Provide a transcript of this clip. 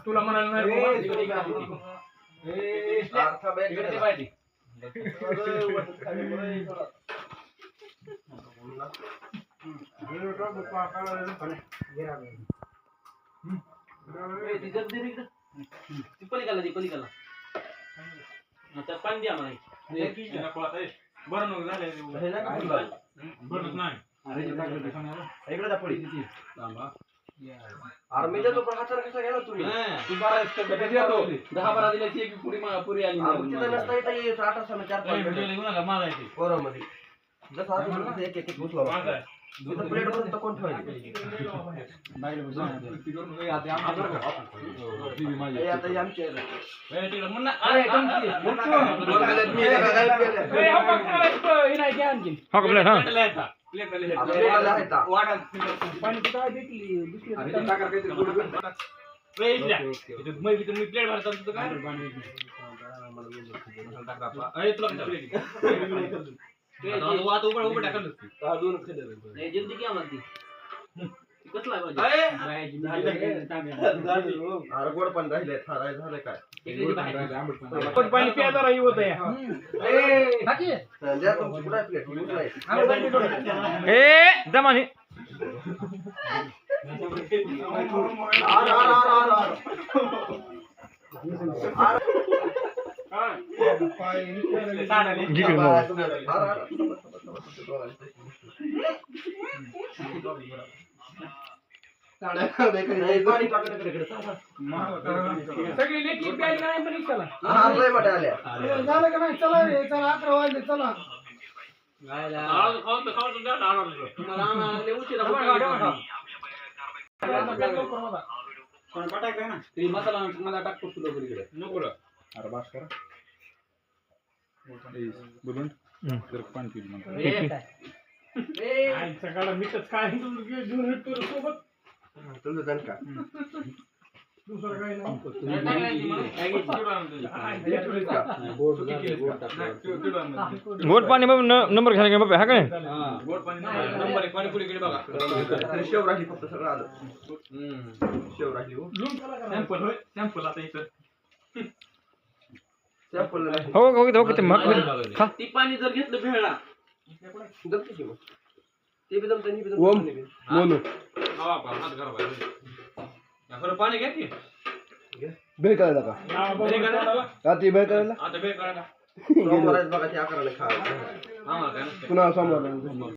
तुला म्हणाल नाही पलीकडला आता पाणी द्या मला बरं नको झालं बरं नाही अरे मी देतो पण हाताने कसा गेला तुम्ही तू 10-12 दिल्याची एक पुरी आली तिथं नसता येत 8 असताना 4-5 पोरामध्ये जसं आता एक एक घुसला तिथं प्लेट भरून तर कोण ठेवायचं आता आमचे गोड पण राहिले झालं काय पाणी प्यायला राही होत जमाने सगळी लेखी प्यायली का नाही पण चला झालं का नाही चला रे चला 11 वाजले चला मसाला टाकतो तुला नको अरे बास करा बोलून जर पाणी पिली म्हणतात सकाळ मीठच काय घेऊन येतो सोबत तुझं जण का दुसरं काही नाही गोड पाणी नंबर घ्यायला बाबा हा का नाही गोड पाणी नंबर पाणी पुढे बघा शेव राहिली फक्त सगळं आलं शेव राहिली सॅम्पल होय सॅम्पल आता इथं सॅम्पल हो हो हो ते मग खा ती पाणी जर घेतलं भेळला जमते की मग ते बी जमतं नाही ओम मोनो पाणी घ्या की बेळ करायला का रात्री बेळ करायला आता भेळ काढा सोमवार बघा ते 11 ला खा पुन्हा सोमवार